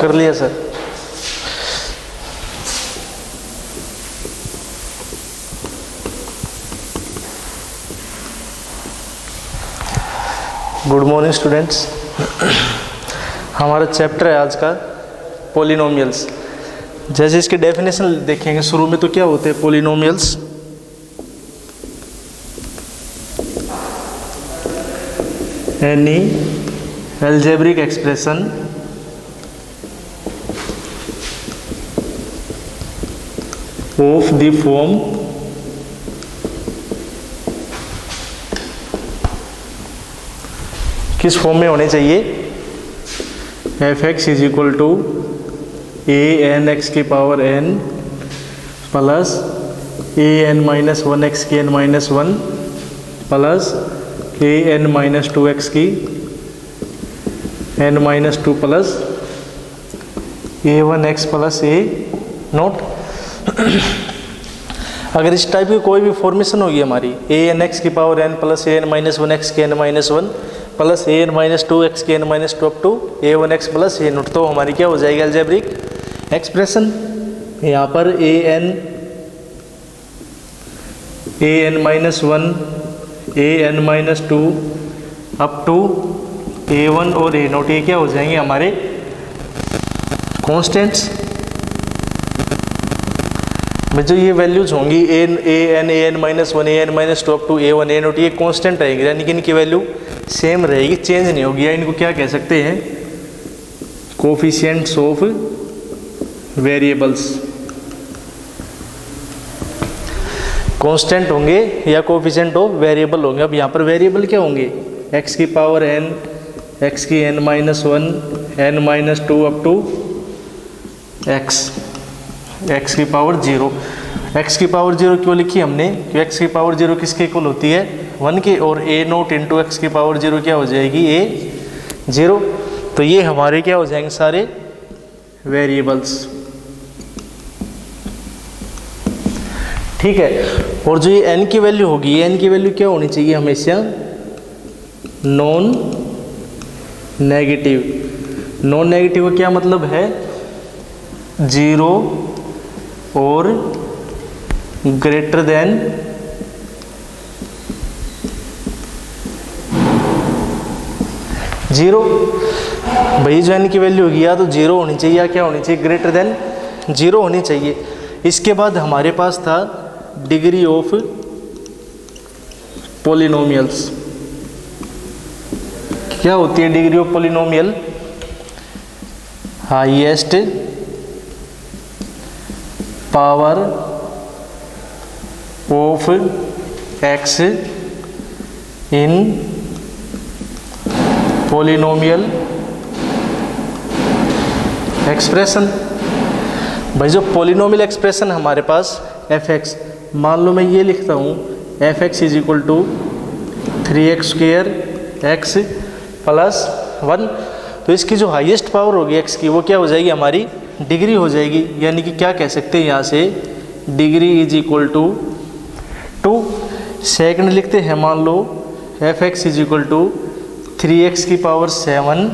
कर लिया sir. Good morning students. हमारा चैप्टर है आज का पॉलिनोमियल्स। जैसे इसकी डेफिनेशन देखेंगे शुरू में, तो क्या होते हैं polynomials? Any algebraic expression of the form किस फॉर्म में होने चाहिए? F x is equal to a n x की power n plus A N minus one x की N minus one plus A N minus two x की N minus two plus a one x plus A naught. अगर इस type की कोई भी formation होगी हमारी, ए एन एक्स की power n plus A N minus one x की N minus one plus A N minus two x की N minus two up to A one x plus A nought, तो हमारी क्या हो जाएगी algebraic expression. यहाँ पर A N minus one A N minus two up to A one और A nought, ये क्या हो जाएंगे हमारे कॉन्स्टेंट्स में। जो ये वैल्यूज होंगी A N minus one A N minus two up to A one A nought, ये कॉन्स्टेंट रहेगी, यानी कि इनकी वैल्यू सेम रहेगी, चेंज नहीं होगी। या इनको क्या कह सकते हैं? Coefficients of variables. कांस्टेंट होंगे या कोफिशिएंट ऑफ वेरिएबल होंगे। अब यहाँ पर वेरिएबल क्या होंगे? एक्स की पावर एन, एक्स की N minus one, n minus two up to x की पावर जीरो। एक्स की पावर जीरो क्यों लिखी हमने? कि एक्स की पावर जीरो किसके इक्वल होती है? वन के, और ए नोट इंटू एक्स की पावर जीरो क्या हो जाएगी? ए जीरो। तो ये हमारे क्या हो जाएंगे? सारे वेरिएबल्स, ठीक है। और जो ये एन की वैल्यू होगी, एन की वैल्यू क्या होनी चाहिए? हमेशा नॉन नेगेटिव। नॉन नेगेटिव का क्या मतलब है? जीरो और ग्रेटर देन जीरो। भाई जो एन की वैल्यू होगी या तो जीरो होनी चाहिए या क्या होनी चाहिए? ग्रेटर देन जीरो होनी चाहिए। इसके बाद हमारे पास था डिग्री ऑफ पॉलिनोमियल्स। क्या होती है degree of polynomial? Highest power of x in polynomial expression. भाई जो पॉलिनोमियल एक्सप्रेशन हमारे पास एफ एक्स, मान लो मैं ये लिखता हूँ f x is equal to 3x square x plus one, तो इसकी जो हाईएस्ट पावर होगी एक्स की, वो क्या हो जाएगी? हमारी डिग्री हो जाएगी। यानी कि क्या कह सकते हैं यहाँ से? Degree is equal to 2। Second लिखते हैं, मान लो F x is equal to 3x की पावर 7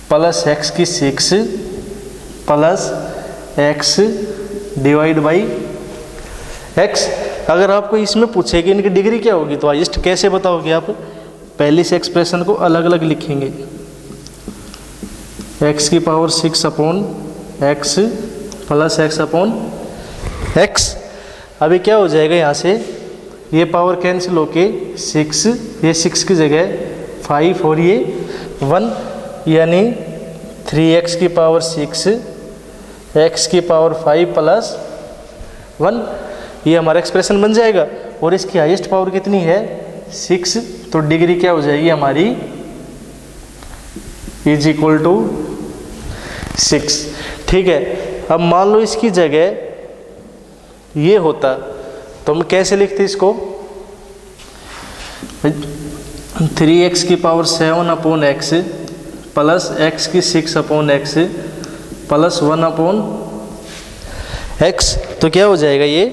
प्लस एक्स की 6 plus X divide by X. अगर आपको इसमें पूछे कि इनकी डिग्री क्या होगी, तो हाईएस्ट कैसे बताओगे आप? पहले से एक्सप्रेशन को अलग अलग लिखेंगे। एक्स की power 6 upon x plus x upon x. अभी क्या हो जाएगा? यहाँ से ये पावर कैंसिल होके 6, ये 6 की जगह 5 और ये 1, यानी 3x की पावर 6 x की पावर 5 प्लस 1, ये हमारा एक्सप्रेशन बन जाएगा। और इसकी हाईएस्ट पावर कितनी है? 6। तो डिग्री क्या हो जाएगी हमारी? इज इक्वल टू 6, ठीक है। अब मान लो इसकी जगह ये होता, तो हम कैसे लिखते इसको? 3x की power 7 upon x plus X की 6/x प्लस 1/x, तो क्या हो जाएगा ये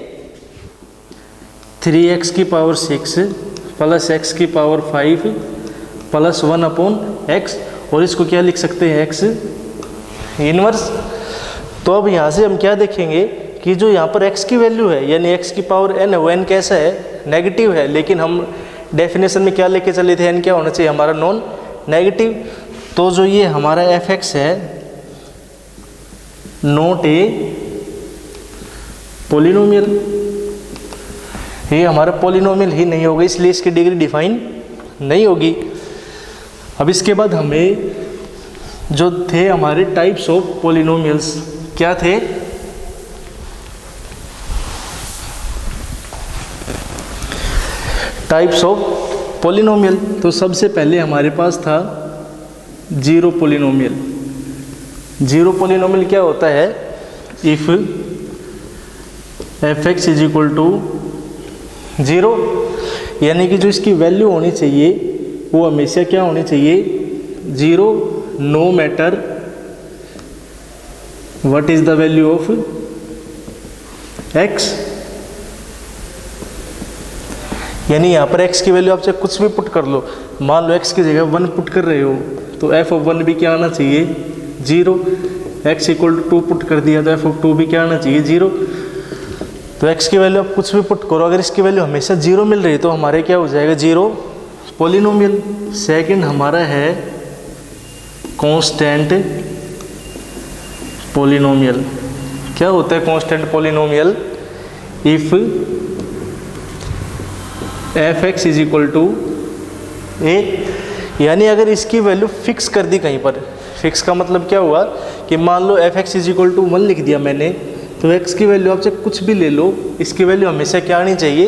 3x की पावर 6 प्लस x की पावर 5 प्लस 1/x, और इसको क्या लिख सकते हैं x इनवर्स। तो अब यहाँ से हम क्या देखेंगे कि जो यहाँ पर x की वैल्यू है यानी x की पावर n है, वो n कैसा है, नेगेटिव है, लेकिन हम डेफिनेशन में क्या लेके चले थे, n क्या होना चाहिए हमारा, नॉन नेगेटिव। तो जो ये हमारा fx है नॉट ए पोलिनोमियल, ये हमारा पोलिनोमियल ही नहीं होगा, इसलिए इसकी डिग्री डिफाइन नहीं होगी। अब इसके बाद हमें जो थे हमारे टाइप्स ऑफ पोलिनोमियल्स, क्या थे, टाइप्स ऑफ पोलिनोमियल। तो सबसे पहले हमारे पास था जीरो पोलिनोमियल। जीरो पोलिनोमियल क्या होता है, if fx is equal to 0, यानी कि जो इसकी वैल्यू होनी चाहिए वो हमेशा क्या होनी चाहिए, 0, no matter what is the value of x। यानी यहाँ पर x की वैल्यू आप चाहे कुछ भी पुट कर लो, मान लो x की जगह 1 पुट कर रहे हो तो f(1) भी क्या आना चाहिए, 0। x इक्वल टू 2 पुट कर दिया तो f(2) भी क्या आना चाहिए, 0। तो x की वैल्यू आप कुछ भी पुट करो, अगर इसकी वैल्यू हमेशा 0 मिल रही है तो हमारे क्या हो जाएगा, 0 पोलिनोमियल। सेकंड हमारा है कांस्टेंट पोलिनोमियल। क्या होता है constant polynomial, if fx is equal to a, यानी अगर इसकी वैल्यू फिक्स कर दी कहीं पर, फिक्स का मतलब क्या हुआ कि मान लो fx इज इक्वल टू 1 लिख दिया मैंने, तो x की वैल्यू आप चाहे कुछ भी ले लो, इसकी वैल्यू हमेशा क्या आनी चाहिए,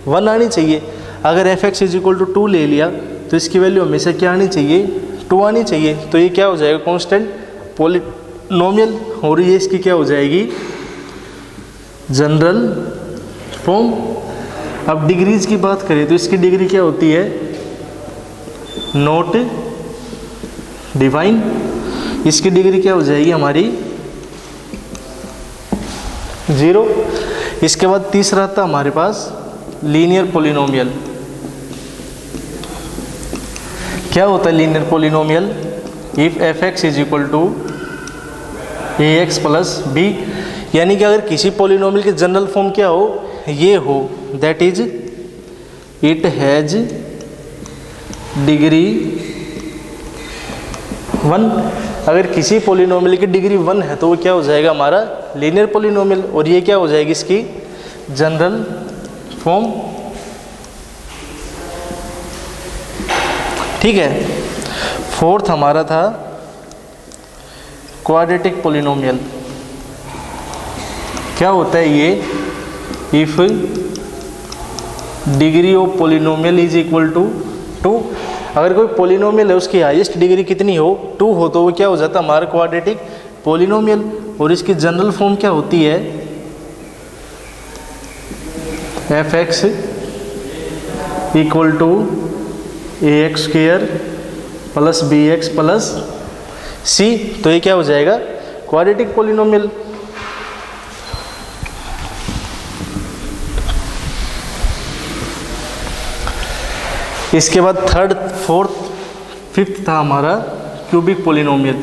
1 आनी चाहिए। अगर fx इज इक्वल टू 2 ले लिया तो इसकी वैल्यू हमेशा क्या आनी चाहिए, 2 आनी चाहिए। तो ये क्या हो जाएगा, कांस्टेंट पोलिनोमियल, और ये इसकी क्या हो जाएगी, जनरल फॉर्म। अब डिग्रीज की बात करें तो इसकी डिग्री क्या होती है, नॉट डिवाइन, इसकी डिग्री क्या हो जाएगी हमारी, 0। इसके बाद तीसरा था हमारे पास लीनियर पोलिनोमियल। क्या होता है linear polynomial, if fx is equal to ax plus b, यानी कि अगर किसी पोलिनोमियल की जनरल फॉर्म क्या हो, ये हो, that is it has degree 1। अगर किसी पोलिनोमियल की डिग्री 1 है तो वो क्या हो जाएगा हमारा लीनियर पोलिनोमियल, और ये क्या हो जाएगी इसकी जनरल फॉर्म। ठीक है। फोर्थ हमारा था क्वाड्रेटिक पोलिनोमियल। क्या होता है ये, if degree of polynomial is equal to 2, अगर कोई पोलिनोमियल है उसकी हाईएस्ट डिग्री कितनी हो, 2 हो, तो वो क्या हो जाता है हमारा क्वाड्रेटिक पोलिनोमियल। और इसकी जनरल फॉर्म क्या होती है, fx equal to ax square plus bx plus c, तो ये क्या हो जाएगा क्वाड्रेटिक पोलिनोमियल। इसके बाद थर्ड, फोर्थ, फिफ्थ था हमारा क्यूबिक पोलिनोमियल।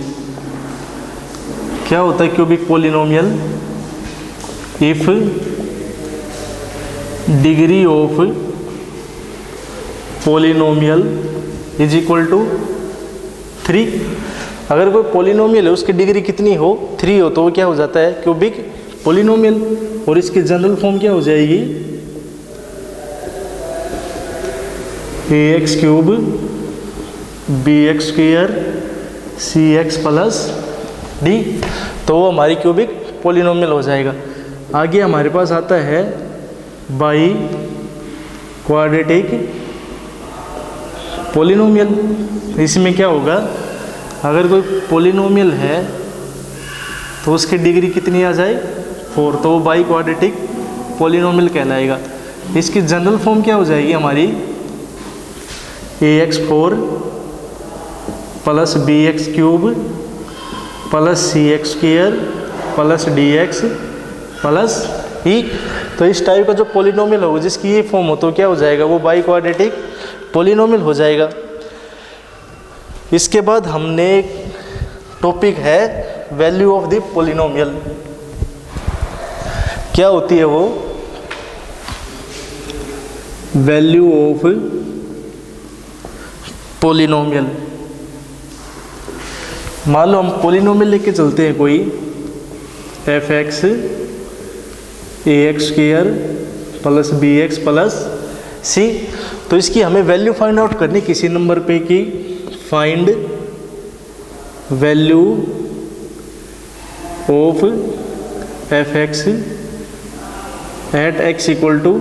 क्या होता है cubic polynomial, if degree of polynomial is equal to 3, अगर कोई पोलिनोमियल है उसकी डिग्री कितनी हो, 3 हो, तो वो क्या हो जाता है क्यूबिक पोलिनोमियल। और इसकी जनरल फॉर्म क्या हो जाएगी, ax cube bx square cx plus d, तो वो हमारी क्यूबिक पोलिनोमियल हो जाएगा। आगे हमारे पास आता है बाई क्वाड्रेटिक पोलिनोमियल। इसमें क्या होगा, अगर कोई पोलिनोमियल है तो उसकी डिग्री कितनी आ जाए, 4, तो वो बाई क्वाड्रेटिक पोलिनोमियल कहलाएगा। इसकी जनरल फॉर्म क्या हो जाएगी हमारी, ax4 plus B X cube plus C X square plus D X plus E. तो इस टाइप का जो पॉलिनोमियल होगा जिसकी ये फॉर्म हो तो क्या हो जाएगा, वो बाई क्वाड्रेटिक पॉलिनोमियल हो जाएगा। इसके बाद हमने एक टॉपिक है वैल्यू ऑफ द पॉलिनोमियल। क्या होती है वो, वैल्यू ऑफ पॉलिनोमियल। मान लो हम पॉलिनोमियल लेके चलते हैं कोई F X A X square plus B X plus C. तो इसकी हमें वैल्यू फाइंड आउट करनी किसी नंबर पे की, find value of F X at X equal to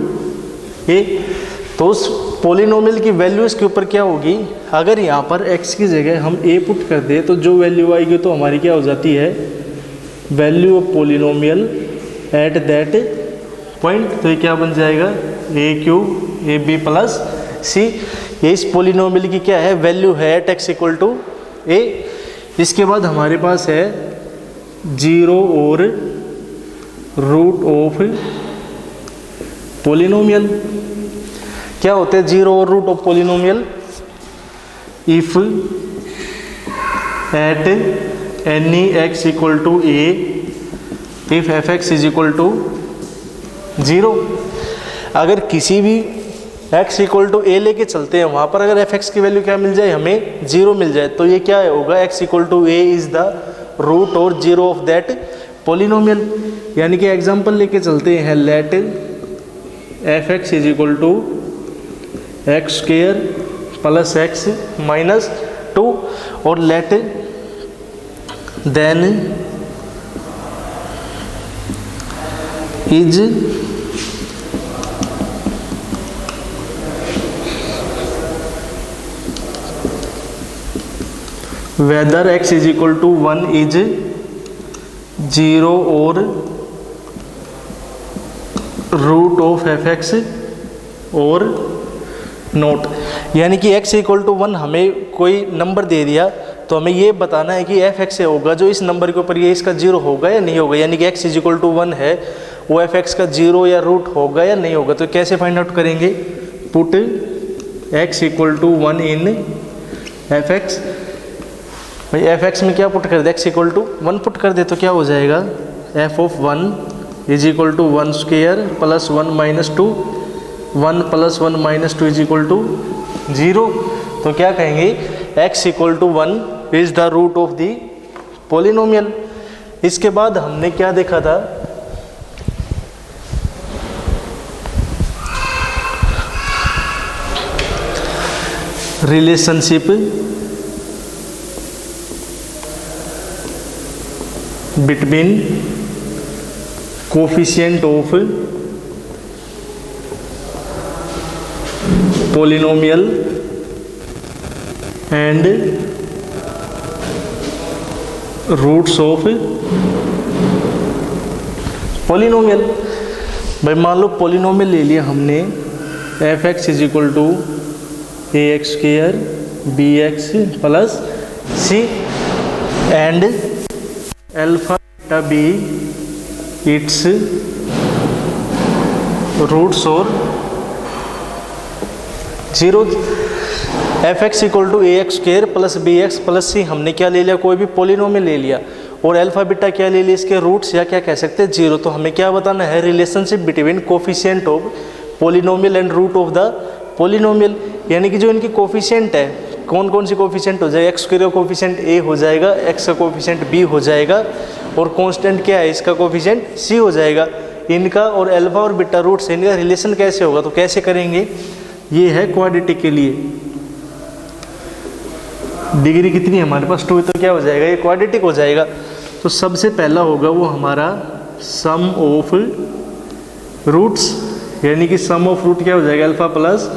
A. तो उस पॉलिनोमियल की वैल्यू इसके ऊपर क्या होगी, अगर यहाँ पर x की जगह हम a पुट कर दे तो जो वैल्यू आएगी तो हमारी क्या हो जाती है, value of polynomial at that point. तो ये क्या बन जाएगा, a cube A B plus C. ये इस पॉलिनोमियल की क्या है, वैल्यू है at x equal to a। इसके बाद हमारे पास है 0 और रूट ऑफ पॉलिनोमियल। क्या होते हैं 0 और root of polynomial, if at any x equal to a if f x is equal to 0। अगर किसी भी x इक्वल टू a लेके चलते हैं, वहाँ पर अगर f x की वैल्यू क्या मिल जाए, हमें 0 मिल जाए, तो ये क्या होगा, x equal to a is the root और 0 ऑफ दैट पॉलिनोमियल। यानी कि एग्जांपल लेके चलते हैं, let f x is equal to x square plus x minus 2 और let then is whether x is equal to 1 is 0 और root of F x और not. यानी कि x इक्वल टू 1 हमें कोई नंबर दे दिया तो हमें ये बताना है कि एफ एक्स से होगा जो इस नंबर के ऊपर ये इसका 0 होगा या नहीं होगा। यानी कि x इज इक्वल टू 1 है, वो एफ एक्स का 0 या रूट होगा या नहीं होगा। तो कैसे फाइंड आउट करेंगे, put x equal to 1 in f x. भाई एफ एक्स में क्या पुट कर दे, x इक्वल टू 1 पुट कर दे तो क्या हो जाएगा, f of 1 is equal to 1 square plus 1 minus 2, 1 plus 1 minus 2 is equal to 0। तो क्या कहेंगे, x equal to 1 is the root of the polynomial. इसके बाद हमने क्या देखा था, relationship between coefficient of polynomial and roots of polynomial। भाई मान लो पॉलिनोमियल ले लिया हमने, F x is equal to A X square B X plus C and alpha beta be its roots और 0। F X equal to A X square plus B X plus C हमने क्या ले लिया, कोई भी पॉलिनोमियल ले लिया, और अल्फा बीटा क्या ले लिया, इसके रूट्स या क्या कह सकते हैं 0। तो हमें क्या बताना है, relationship between coefficient of polynomial and root of the polynomial. यानी कि जो इनकी कोफिशिएंट है, कौन कौन सी कोफिशिएंट हो जाएगा, एक्स स्क्वायर का कोफिशिएंट ए हो जाएगा, एक्स का कोफिशिएंट बी हो जाएगा, और कांस्टेंट क्या है इसका कोफिशिएंट सी हो जाएगा। इनका और अल्फा और बीटा रूट्स इनका रिलेशन कैसे होगा, तो कैसे करेंगे, ये है क्वाड्रेटिक के लिए डिग्री कितनी है हमारे पास 2, तो क्या हो जाएगा, ये क्वाड्रेटिक हो जाएगा। तो सबसे पहला होगा वो हमारा सम ऑफ रूट्स, यानी कि सम ऑफ रूट क्या हो जाएगा, alpha plus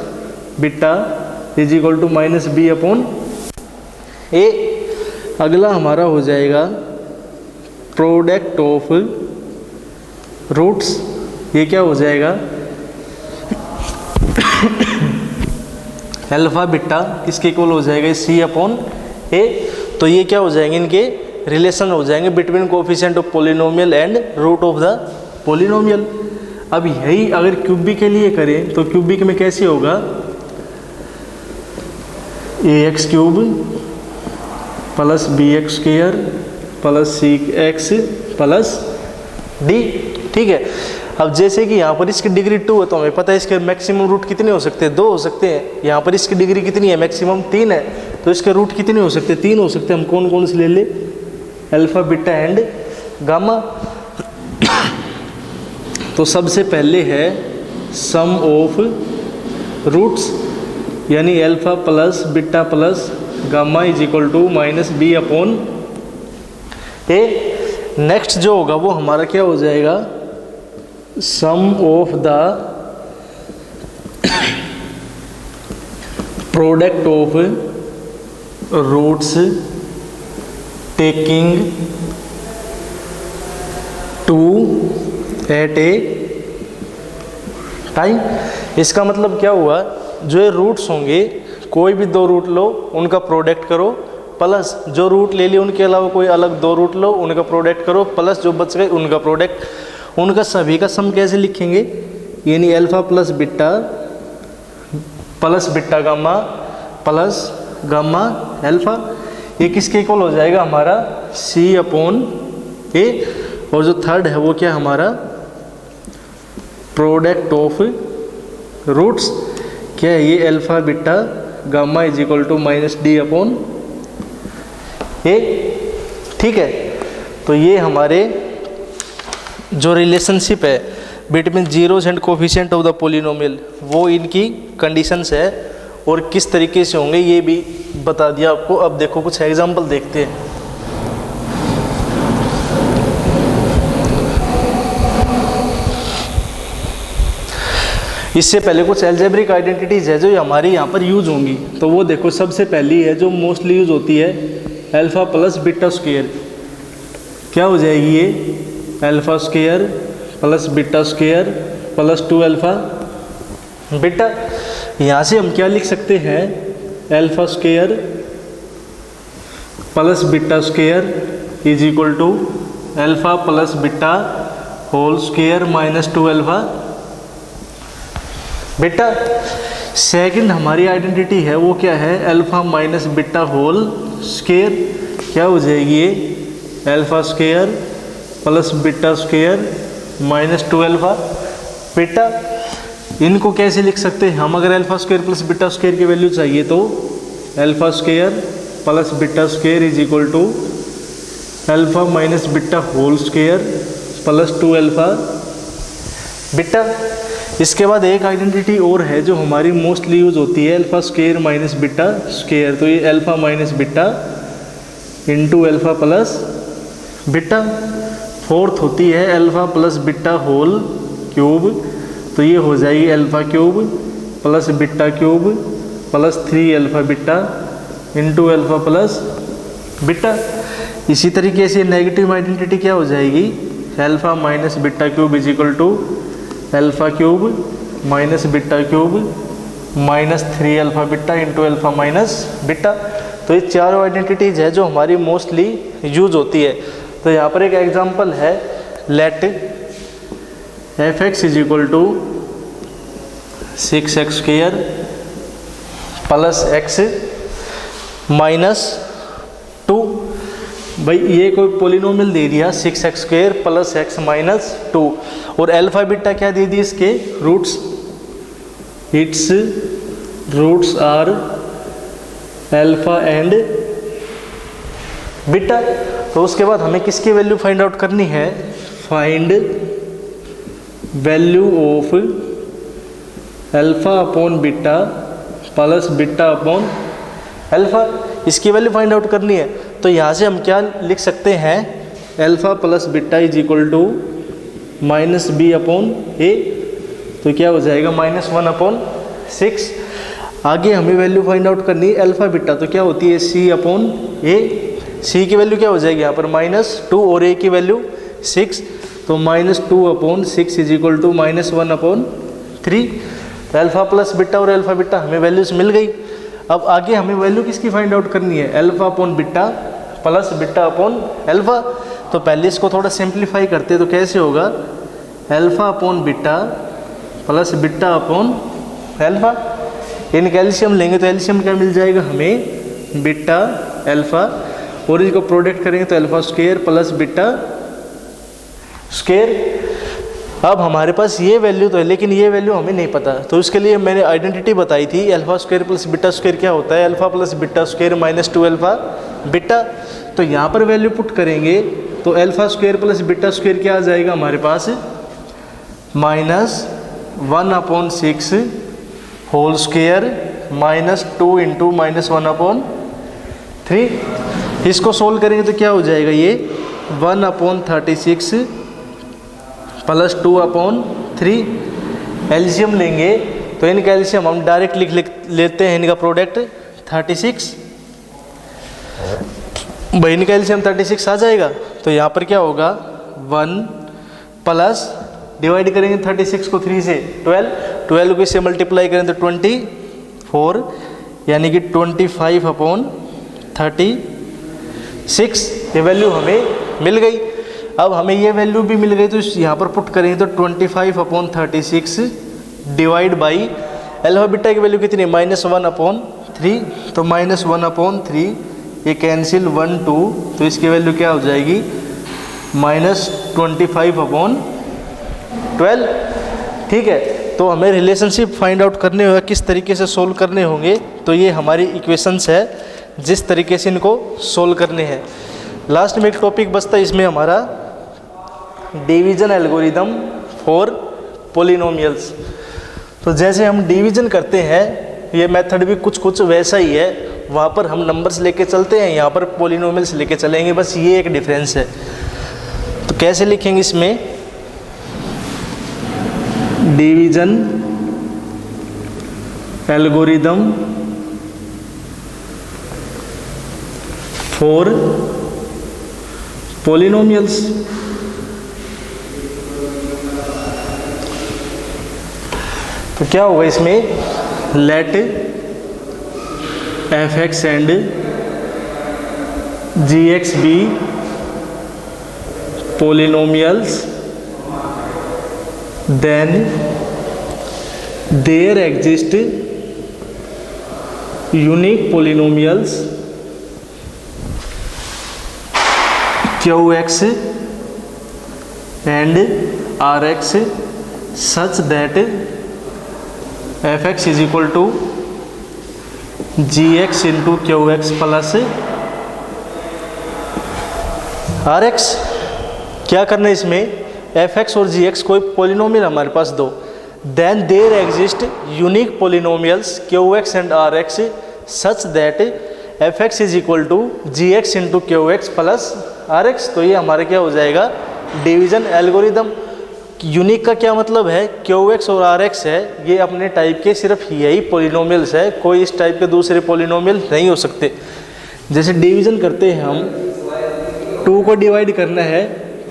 beta is equal to minus B upon A. अगला हमारा हो जाएगा प्रोडक्ट ऑफ रूट्स, ये क्या हो जाएगा अल्फा बीटा इसके इक्वल हो जाएगा सी अपॉन ए। तो ये क्या हो जाएंगे, इनके रिलेशन हो जाएंगे between coefficient of polynomial and root of the polynomial. अब यही अगर क्यूबिक के लिए करें तो क्यूबिक में कैसे होगा, ax cube plus bx square plus cx plus d। ठीक है। अब जैसे कि यहाँ पर इसकी डिग्री 2 है तो हमें पता है इसके मैक्सिमम रूट कितने हो सकते हैं, 2 हो सकते हैं। यहाँ पर इसकी डिग्री कितनी है, मैक्सिमम 3 है, तो इसके रूट कितने हो सकते हैं, 3 हो सकते हैं। हम कौन कौन से ले ले, अल्फा बीटा एंड गामा। तो सबसे पहले है सम ऑफ रूट्स, यानी alpha plus beta plus gamma is equal to minus B upon A. Next जो होगा वो हमारा क्या हो जाएगा, sum of the product of roots taking 2 at a time. इसका मतलब क्या हुआ, जो ये रूट्स होंगे कोई भी 2 रूट लो उनका प्रोडक्ट करो, प्लस जो रूट ले लिए उनके अलावा कोई अलग 2 रूट लो उनका प्रोडक्ट करो, प्लस जो बच गए उनका प्रोडक्ट। उनका सभी का सम कैसे लिखेंगे, यानी alpha plus beta gamma plus gamma alpha. ये किसके इक्वल हो जाएगा, हमारा c अपॉन ए। और जो थर्ड है वो क्या हमारा प्रोडक्ट ऑफ रूट्स, क्या है ये, alpha beta gamma is equal to minus D upon A. ठीक है। तो ये हमारे जो रिलेशनशिप है between zeros and coefficient of the polynomial, वो इनकी कंडीशंस है और किस तरीके से होंगे ये भी बता दिया आपको। अब देखो कुछ एग्जांपल देखते हैं। इससे पहले कुछ अलजेब्रिक आइडेंटिटीज है जो हमारी यहाँ पर यूज होंगी। तो वो देखो, सबसे पहली है जो मोस्टली यूज होती है, अल्फा प्लस बीटा स्क्वायर। क्या हो जाएगी ये, alpha square plus beta square plus 2 alpha beta. यहाँ से हम क्या लिख सकते हैं, alpha square plus beta square is equal to alpha plus beta whole square minus 2 alpha beta. Second हमारी आइडेंटिटी है वो क्या है, alpha minus beta whole square. क्या हो जाएगी ये, alpha square plus beta square minus 2 alpha beta. इनको कैसे लिख सकते हैं हम, अगर alpha square plus beta square की वैल्यू चाहिए तो alpha square plus beta square is equal to alpha minus beta whole square plus 2 alpha beta. इसके बाद एक आइडेंटिटी और है जो हमारी मोस्टली यूज होती है, alpha square minus beta square. तो ये alpha minus beta into alpha plus beta. Fourth होती है alpha plus beta whole cube, तो ये हो जाएगी alpha cube plus beta cube plus 3 alpha beta into alpha plus beta. इसी तरीके से नेगेटिव आइडेंटिटी क्या हो जाएगी, alpha minus beta cube is equal to alpha cube minus beta cube minus 3 alpha beta into alpha minus beta. तो ये चारों identities है जो हमारी मोस्टली यूज होती है। तो यहाँ पर एक एग्जांपल है, let f x is equal to 6x square plus x minus 2। भाई ये कोई पोलिनोमियल दे दिया 6x square plus x minus 2 और अल्फा बीटा क्या दे दी इसके roots, its roots are alpha and beta. तो उसके बाद हमें किसकी वैल्यू फाइंड आउट करनी है, find value of alpha upon beta plus beta upon alpha, इसकी वैल्यू फाइंड आउट करनी है। तो यहाँ से हम क्या लिख सकते हैं, alpha plus beta is equal to minus B upon A. तो क्या हो जाएगा, -1 अपॉन 6। आगे हमें वैल्यू फाइंड आउट करनी है अल्फा बीटा, तो क्या होती है c अपॉन ए। c की वैल्यू क्या हो जाएगी यहाँ पर -2 और a की वैल्यू 6, तो -2 upon 6 is equal to -1 upon 3। तो अल्फा प्लस बीटा और अल्फा बीटा हमें वैल्यूज मिल गई। अब आगे हमें वैल्यू किसकी फाइंड आउट करनी है, alpha upon beta plus beta upon alpha. तो पहले इसको थोड़ा सिंप्लीफाई करते हैं, तो कैसे होगा, alpha upon beta plus beta upon alpha. In calcium लेंगे तो एल्शियम क्या मिल जाएगा हमें, बीटा अल्फा, और इसको प्रोडक्ट करेंगे तो alpha square plus beta square. अब हमारे पास ये वैल्यू तो है, लेकिन ये वैल्यू हमें नहीं पता, तो उसके लिए मैंने आइडेंटिटी बताई थी, alpha square plus beta square क्या होता है, alpha plus beta square minus 2 alpha beta. तो यहाँ पर वैल्यू पुट करेंगे तो alpha square plus beta square क्या आ जाएगा हमारे पास, -1/6 होल स्क्वायर -2 इंटू -1/3। इसको सोल्व करेंगे तो क्या हो जाएगा, ये 1/36 प्लस 2/3। एलसीएम लेंगे तो इनका एलसीएम हम डायरेक्ट लिख लेते हैं, इनका प्रोडक्ट 36, भाई इनका एलसीएम 36 आ जाएगा। तो यहाँ पर क्या होगा, 1 प्लस डिवाइड करेंगे 36 को 3 से 12 को इससे मल्टीप्लाई करें तो 24, यानी कि 25/36। ये वैल्यू हमें मिल गई। अब हमें ये वैल्यू भी मिल गई, तो यहाँ पर पुट करेंगे तो 25/36 डिवाइड बाई अल्फा बीटा की वैल्यू कितनी, -1/3। तो -1/3 ये कैंसिल 1 2, तो इसकी वैल्यू क्या हो जाएगी, -25/12। ठीक है, तो हमें रिलेशनशिप फाइंड आउट करने होगा, किस तरीके से सोल्व करने होंगे। तो ये हमारी इक्वेशंस है, जिस तरीके से इनको सोल्व करने हैं। लास्ट में एक टॉपिक बचता है इसमें हमारा, डिवीजन एल्गोरिदम फॉर पॉलिनोमियल्स। तो जैसे हम डिवीजन करते हैं, ये मेथड भी कुछ वैसा ही है, वहाँ पर हम नंबर्स लेके चलते हैं, यहाँ पर पॉलिनोमियल्स लेके चलेंगे, बस ये एक डिफरेंस है। तो कैसे लिखेंगे इसमें, डिवीजन एल्गोरिदम फॉर पॉलिनोमियल्स। तो क्या होगा इसमें, let f(x) and g(x) be polynomials, then there exist unique polynomials qx and rx such that fx is equal to gx into qx plus rx। क्या करना है इसमें, fx और gx कोई पॉलिनोमियल हमारे पास दो, then there exist unique polynomials qx and rx such that fx is equal to gx into qx plus rx। तो ये हमारा क्या हो जाएगा, डिवीजन एल्गोरिदम। यूनिक का क्या मतलब है, qx और rx है, ये अपने टाइप के सिर्फ यही पॉलिनोमियल्स है, कोई इस टाइप के दूसरे पॉलिनोमियल नहीं हो सकते। जैसे डिवीजन करते हैं हम, 2 को डिवाइड करना है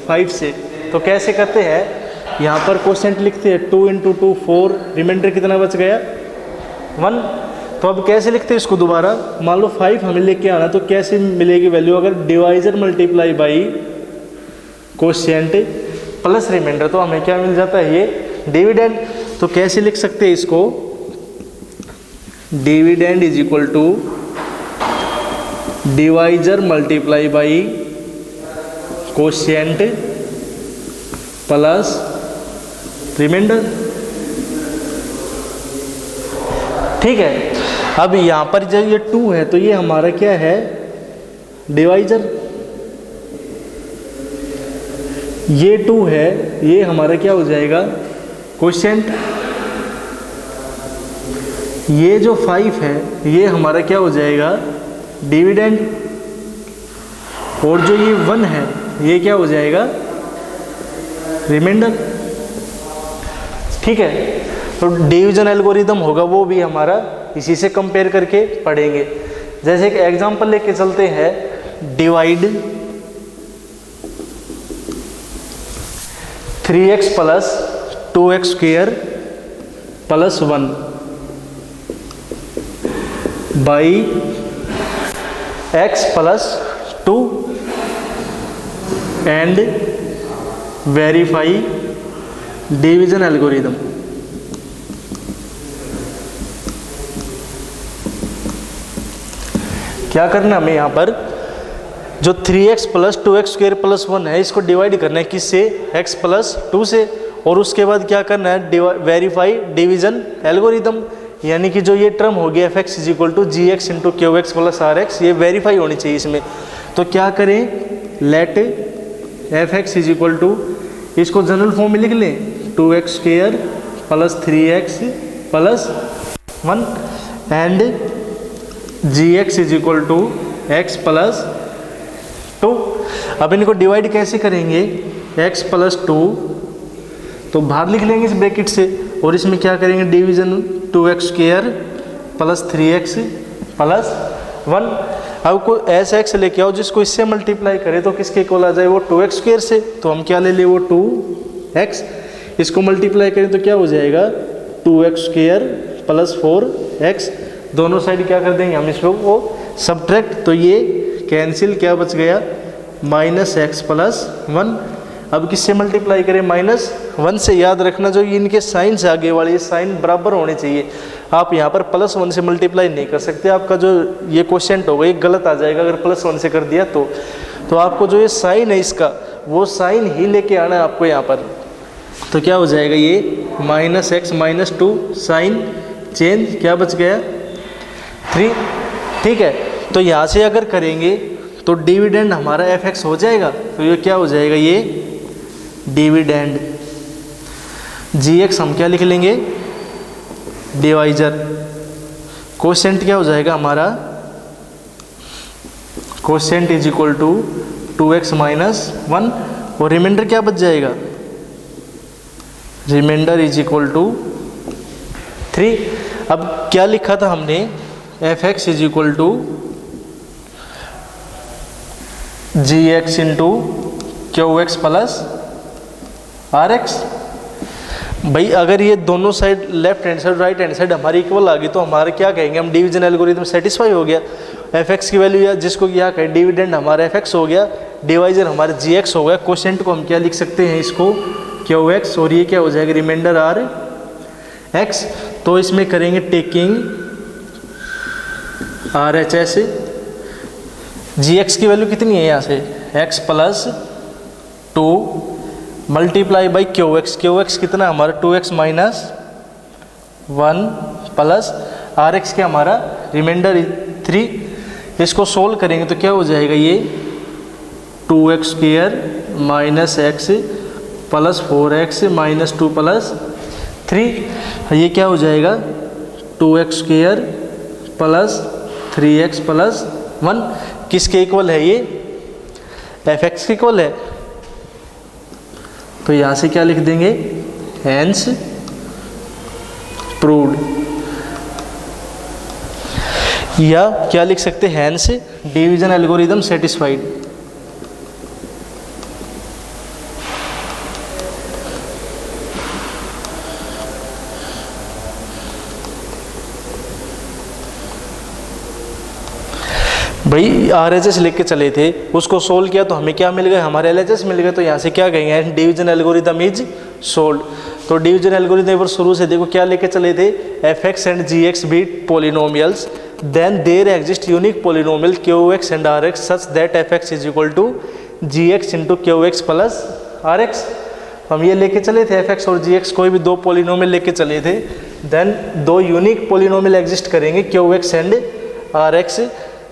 5 से, तो कैसे करते हैं, यहाँ पर क्वोशिएंट लिखते हैं 2 इंटू 2 4, रिमाइंडर कितना बच गया 1। तो अब कैसे लिखते हैं इसको दोबारा, मान लो 5 हमें लेके आना, तो कैसे मिलेगी वैल्यू, अगर divisor multiply by quotient plus remainder, तो हमें क्या मिल जाता है, ये डिविडेंड। तो कैसे लिख सकते हैं इसको, dividend is equal to divisor multiply by quotient plus remainder. ठीक है, अब यहाँ पर जब ये 2 है तो ये हमारा क्या है, डिवाइजर। ये 2 है, ये हमारा क्या हो जाएगा, क्वोशिएंट। ये जो 5 है ये हमारा क्या हो जाएगा, डिविडेंड। और जो ये 1 है ये क्या हो जाएगा, रिमाइंडर। ठीक है, तो डिवीजन एल्गोरिदम होगा वो भी हमारा इसी से कंपेयर करके पढ़ेंगे। जैसे एक एग्जांपल लेके चलते हैं, divide 3x plus 2x square plus 1। By x plus 2 and verify division algorithm. क्या करना हमें यहाँ पर जो 3x plus 2x square plus 1 है इसको डिवाइड करना है किससे, x प्लस 2 से, और उसके बाद क्या करना है वेरीफाई डिवीजन एल्गोरिदम, यानी कि जो ये टर्म हो गया fx is equal to g x into q x plus r x, ये वेरीफाई होनी चाहिए इसमें। तो क्या करें, let fx is equal to, इसको जनरल फॉर्म में लिख लें 2x square plus 3x plus 1 and g x is equal to x plus 2। अब इनको डिवाइड कैसे करेंगे, x प्लस 2 तो बाहर लिख लेंगे इस ब्रैकेट से, और इसमें क्या करेंगे division 2x square plus 3x plus 1। अब कोई ऐसा x लेके आओ जिसको इससे मल्टीप्लाई करे तो किसके इक्वल आ जाए, वो 2x स्क्वायर से, तो हम क्या ले लें वो 2x, इसको मल्टीप्लाई करें तो क्या हो जाएगा 2x स्क्वायर प्लस 4x, दोनों साइड क्या कर देंगे हम इसको वो सब्ट्रैक्ट, तो ये कैंसिल, क्या बच गया माइनस एक्स प्लस 1। अब किससे मल्टीप्लाई करें, माइनस 1 से। याद रखना जो इनके साइन से आगे वाले साइन बराबर होने चाहिए, आप यहाँ पर प्लस 1 से मल्टीप्लाई नहीं कर सकते, आपका जो ये क्वोशिएंट होगा ये गलत आ जाएगा अगर प्लस 1 से कर दिया तो आपको जो ये साइन है इसका वो साइन ही लेके आना है आपको यहाँ पर। तो क्या हो जाएगा ये minus x minus 2 sign change, क्या बच गया 3, ठीक है। तो यहाँ से अगर करेंगे तो डिविडेंड हमारा fx हो जाएगा, तो ये क्या हो जाएगा ये डिविडेंड, gx हम क्या लिख लेंगे डिवाइजर, कोशेंट क्या हो जाएगा हमारा, quotient is equal to 2x minus 1, और रिमाइंडर क्या बच जाएगा, रिमाइंडर इज इक्वल टू 3। अब क्या लिखा था हमने, fx is equal to g x into q x plus r x. भाई अगर ये दोनों side left hand side right hand side हमारी इक्वल आ गई तो हमारे क्या कहेंगे हम, डिवीजन एल्गोरिथम सेटिस्फाई हो गया। fx की वैल्यू या जिसको क्या कहें डिविडेंड हमारा fx हो गया, डिवाइजर हमारा gx हो गया, क्वोशिएंट को हम क्या लिख सकते हैं इसको qx, और ये क्या हो जाएगा रिमाइंडर आर x। तो इसमें करेंगे टेकिंग आर एच एस, जी एक्स की वैल्यू कितनी है यहाँ से x plus 2 multiply by Q x कितना हमारा 2x minus 1 plus r x क्या हमारा रिमाइंडर 3। इसको सोल्व करेंगे तो क्या हो जाएगा ये 2x square minus x plus 4x minus 2 plus 3, ये क्या हो जाएगा 2x square plus 3x plus 1, किसके इक्वल है ये fx के इक्वल है। तो यहाँ से क्या लिख देंगे हेंस प्रूव्ड, या क्या लिख सकते हैं हेंस डिवीजन एल्गोरिदम सेटिस्फाइड। भाई RHS लेके चले थे, उसको सोल्व किया तो हमें क्या मिल गया, हमारे LHS मिल गए, तो यहाँ से क्या कहेंगे डिवीजन एल्गोरिदम इज सोल्व। तो डिवीजन एल्गोरिदम पर शुरू से देखो क्या लेके चले थे, fx and gx be polynomials, then there exist unique polynomial qx and rx such that fx is equal to gx into qx plus rx। हम ये लेके चले थे fx और gx, कोई भी दो पोलिनोमियल लेके चले थे, देन दो यूनिक पोलिनोमियल एग्जिस्ट करेंगे qx and rx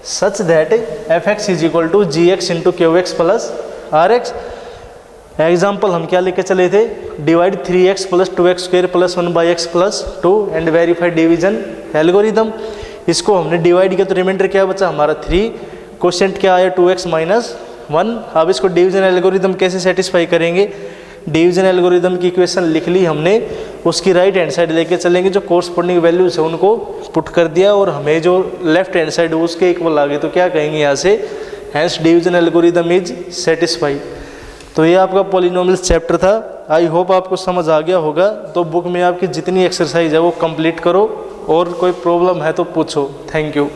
such that fx is equal to gx into qx plus rx। Example हम क्या लेके चले थे, divide 3x plus 2x square plus 1 by x plus 2 and verify division algorithm. इसको हमने divide किया तो रिमाइंडर क्या बचा हमारा 3, क्वोशिएंट क्या आया 2x माइनस 1। अब इसको डिवीजन एल्गोरिदम कैसे सेटिस्फाई करेंगे, डिवीजन एल्गोरिदम की इक्वेशन लिख ली हमने, उसकी राइट हैंड साइड लेके चलेंगे, जो कोरस्पोंडिंग वैल्यूज है उनको पुट कर दिया और हमें जो लेफ्ट हैंड साइड उसके इक्वल आ गए, तो क्या कहेंगे यहाँ से hence division algorithm is satisfy. तो ये आपका पॉलिनोमियल चैप्टर था, आई होप आपको समझ आ गया होगा। तो बुक में आपकी जितनी एक्सरसाइज है वो कंप्लीट करो। और कोई प्रॉब्लम है तो पूछो। Thank you.